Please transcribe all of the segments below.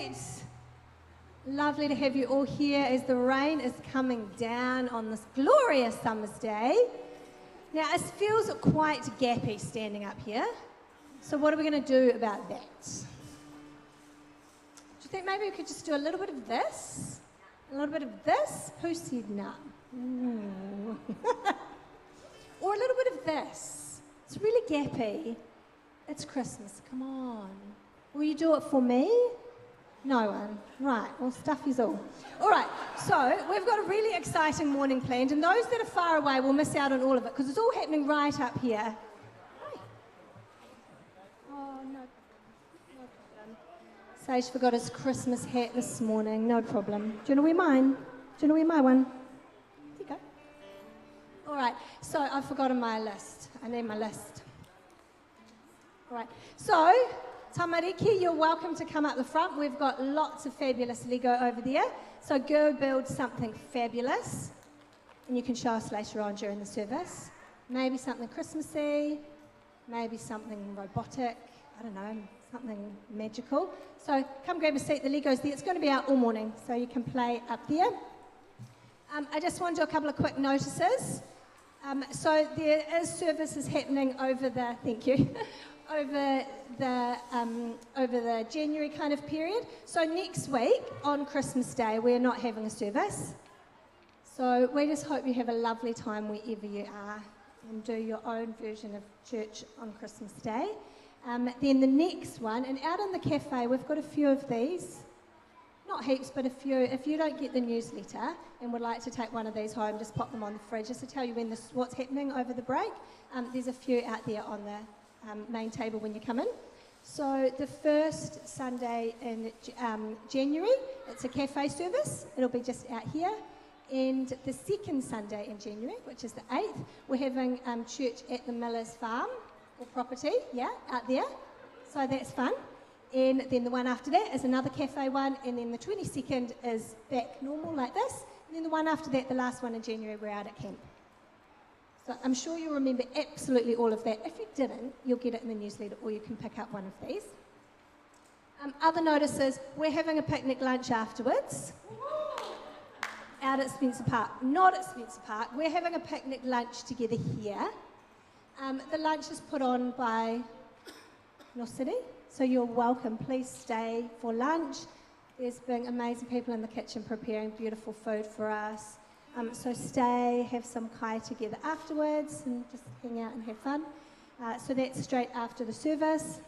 great. Lovely to have you all here as the rain is coming down on this glorious summer's day. Now, it feels quite gappy standing up here. So what are we going to do about that? Do you think maybe we could just do a little bit of this? A little bit of this? Who said no? Or a little bit of this. It's really gappy. It's Christmas. Come on. Will you do it for me? No one. Right, well, stuff is all. All right, so we've got a really exciting morning planned, and those that are far away will miss out on all of it, because it's all happening right up here. Hi. Oh, no problem. Sage forgot his Christmas hat this morning, no problem. Do you want to wear mine? Do you want to wear my one? There you go. All right, so I've forgotten my list. I need my list. All right, so tamariki, you're welcome to come up the front. We've got lots of fabulous Lego over there. So go build something fabulous. And you can show us later on during the service. Maybe something Christmassy, maybe something robotic, I don't know, something magical. So come grab a seat, the Lego's there. It's going to be out all morning, so you can play up there. I just want to do a couple of quick notices. So there is services happening over the, thank you, over the January kind of period. So next week, on Christmas Day, we're not having a service. So we just hope you have a lovely time wherever you are and do your own version of church on Christmas Day. Then the next one, and out in the cafe, we've got a few of these. Not heaps, but a few. If you don't get the newsletter and would like to take one of these home, just pop them on the fridge just to tell you what's happening over the break. There's a few out there on the main table when you come in. So the first Sunday in January, it's a cafe service. It'll be just out here. And the second Sunday in January, which is the 8th, we're having church at the Miller's Farm or property, out there. So that's fun. And then the one after that is another cafe one. And then the 22nd is back normal like this. And then the one after that, the last one in January, we're out at camp. So I'm sure you'll remember absolutely all of that. If you didn't, you'll get it in the newsletter or you can pick up one of these. Other notices, we're having a picnic lunch afterwards out at Spencer Park. Not at Spencer Park, we're having a picnic lunch together here. The lunch is put on by Northcity, so you're welcome. Please stay for lunch. There's been amazing people in the kitchen preparing beautiful food for us. So stay, have some kai together afterwards and just hang out and have fun. So that's straight after the service.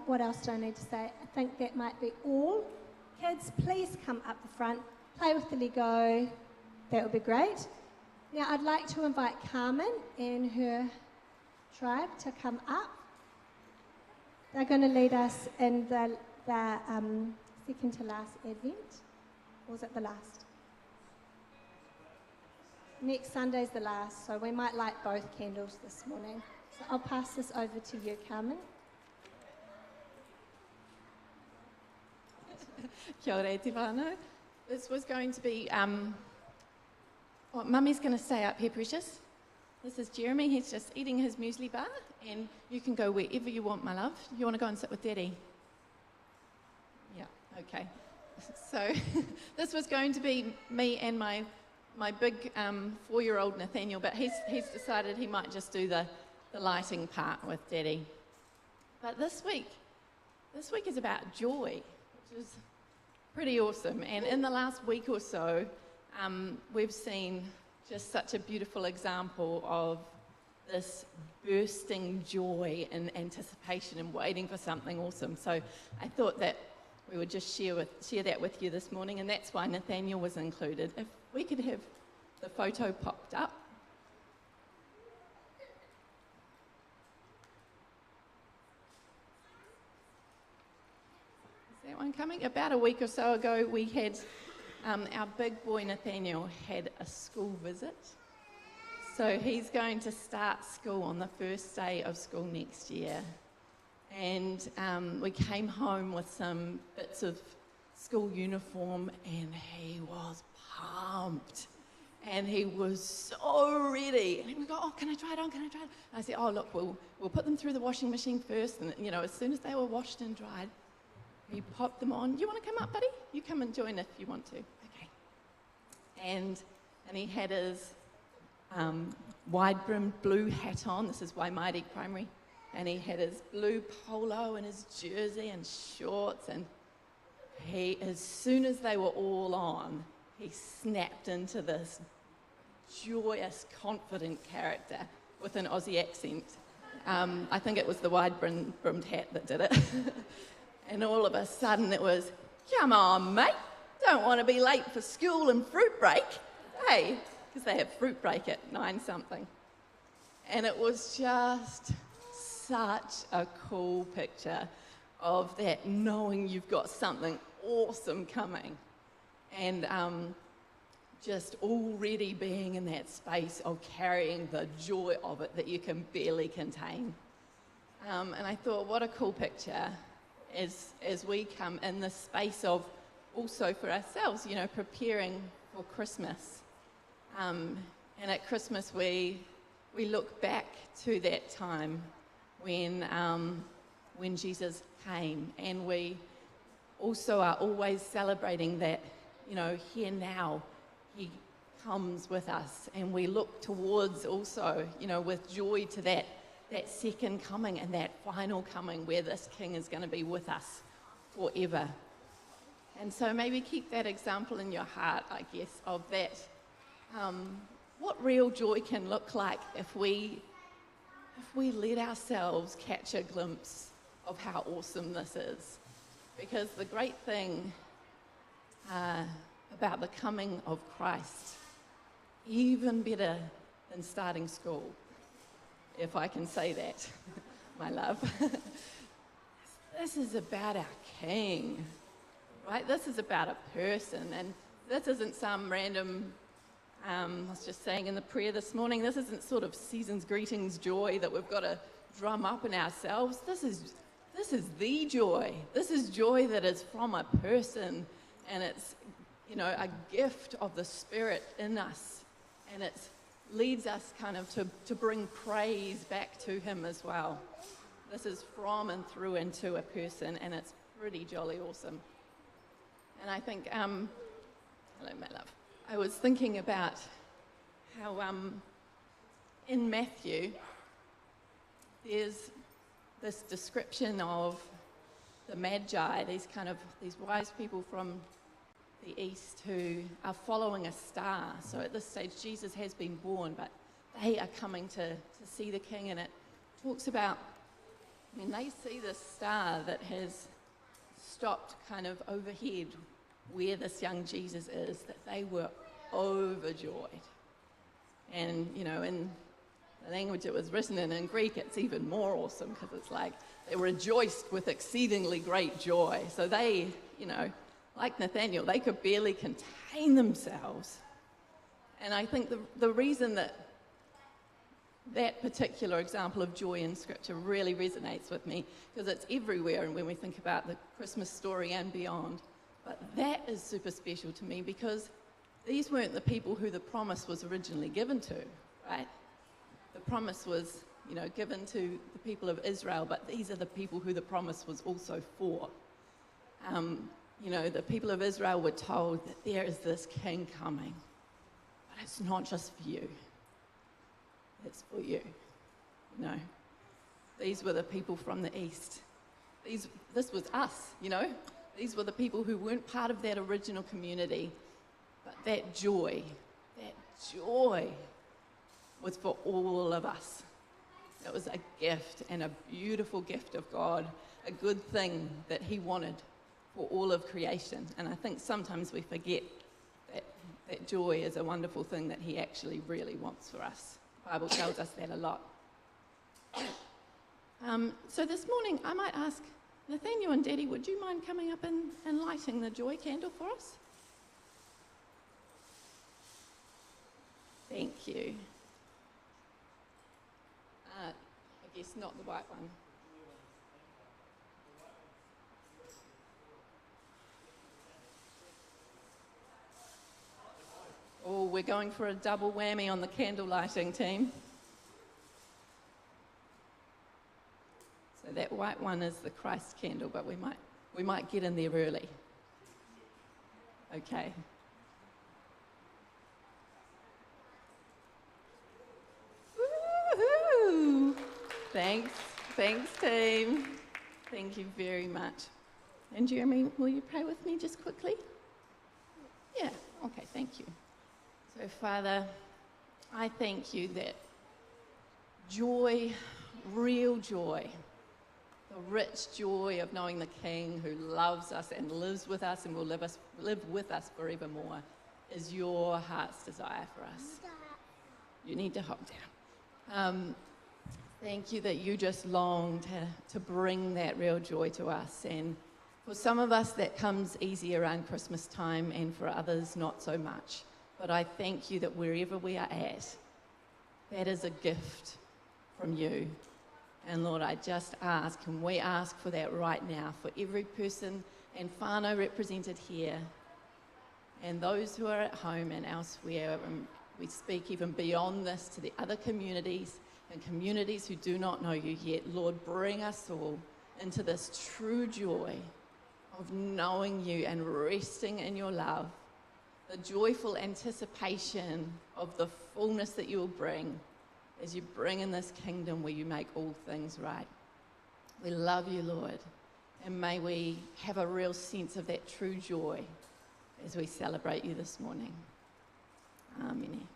What else do I need to say? I think that might be all. Kids, please come up the front, play with the Lego. That would be great. Now I'd like to invite Carmen and her tribe to come up. They're going to lead us in the second to last Advent. Or was it the last? Next Sunday's the last, so we might light both candles this morning. So I'll pass this over to you, Carmen. Kia ora te whānau. This was going to be, Mummy's going to stay up here, Precious. This is Jeremy, he's just eating his muesli bar, and you can go wherever you want, my love. You want to go and sit with Daddy? Yeah, okay. So this was going to be me and my big 4-year-old Nathaniel, but he's decided he might just do the lighting part with Daddy. But this week is about joy, which is pretty awesome. And in the last week or so, we've seen just such a beautiful example of this bursting joy and anticipation and waiting for something awesome. So I thought that we would just share that with you this morning, and that's why Nathaniel was included. If we could have the photo popped up. Is that one coming? About a week or so ago, we had our big boy Nathaniel had a school visit. So he's going to start school on the first day of school next year. And we came home with some bits of school uniform, and he was pumped. And he was so ready. And we go, oh, can I try it on? Can I try it? And I said, oh, look, we'll put them through the washing machine first. And, you know, as soon as they were washed and dried, he popped them on. You want to come up, buddy? You come and join if you want to. Okay. And he had his wide-brimmed blue hat on. This is Waimairi Primary. And he had his blue polo and his jersey and shorts. And he, as soon as they were all on, he snapped into this joyous, confident character with an Aussie accent. I think it was the wide-brimmed hat that did it. And all of a sudden it was, come on, mate, don't want to be late for school and fruit break. Hey, because they have fruit break at 9-something. And it was just such a cool picture of that, knowing you've got something awesome coming. And just already being in that space of carrying the joy of it that you can barely contain. And I thought, what a cool picture as we come in the space of also for ourselves, you know, preparing for Christmas. And at Christmas we look back to that time when Jesus came, and we also are always celebrating that, you know, here now, he comes with us, and we look towards also, you know, with joy to that second coming and that final coming where this King is going to be with us forever. And so maybe keep that example in your heart, I guess, of that, what real joy can look like if we let ourselves catch a glimpse of how awesome this is. Because the great thing about the coming of Christ, even better than starting school, if I can say that, my love. This is about our King, right? This is about a person, and this isn't some random, I was just saying in the prayer this morning, this isn't sort of season's greetings joy that we've got to drum up in ourselves. This is the joy. This is joy that is from a person, and it's, you know, a gift of the Spirit in us, and it leads us kind of to bring praise back to him as well. This is from and through into a person, and it's pretty jolly awesome. And I think, hello my love, I was thinking about how in Matthew there's this description of the Magi, these wise people from the east who are following a star. So at this stage, Jesus has been born, but they are coming to see the King, and it talks about, I mean, they see this star that has stopped kind of overhead where this young Jesus is, that they were overjoyed. And, you know, in the language it was written in Greek, it's even more awesome, because it's like they rejoiced with exceedingly great joy. So they, you know, like Nathaniel, they could barely contain themselves. And I think the reason that particular example of joy in Scripture really resonates with me, because it's everywhere, and when we think about the Christmas story and beyond. But that is super special to me, because these weren't the people who the promise was originally given to, right? The promise was, you know, given to the people of Israel, but these are the people who the promise was also for. You know, the people of Israel were told that there is this King coming, but it's not just for you. It's for you. You know, these were the people from the east. This was us, you know. These were the people who weren't part of that original community, but that joy was for all of us. It was a gift, and a beautiful gift of God, a good thing that he wanted for all of creation. And I think sometimes we forget that joy is a wonderful thing that he actually really wants for us. The Bible tells us that a lot. So this morning I might ask Nathaniel and Daddy, would you mind coming up and lighting the joy candle for us? Thank you. I guess not the white one. Oh, we're going for a double whammy on the candle lighting team. So that white one is the Christ candle, but we might We might get in there early. Okay. Woo-hoo! Thanks team. Thank you very much. And Jeremy, will you pray with me just quickly? Yeah, okay, thank you. So Father, I thank you that joy, real joy, the rich joy of knowing the King who loves us and lives with us and will live with us forevermore is your heart's desire for us. You need to hold down. Thank you that you just long to bring that real joy to us. And for some of us, that comes easy around Christmas time, and for others, not so much. But I thank you that wherever we are at, that is a gift from you. And Lord, I just ask, and we ask for that right now, for every person and whānau represented here, and those who are at home and elsewhere. And we speak even beyond this to the other communities and communities who do not know you yet. Lord, bring us all into this true joy of knowing you and resting in your love, the joyful anticipation of the fullness that you will bring as you bring in this kingdom where you make all things right. We love you, Lord, and may we have a real sense of that true joy as we celebrate you this morning. Amen.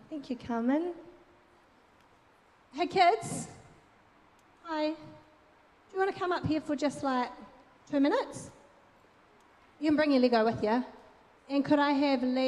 Thank you, Carmen. Hey, kids. Hi. Do you want to come up here for just like 2 minutes? You can bring your Lego with you. And could I have Lee?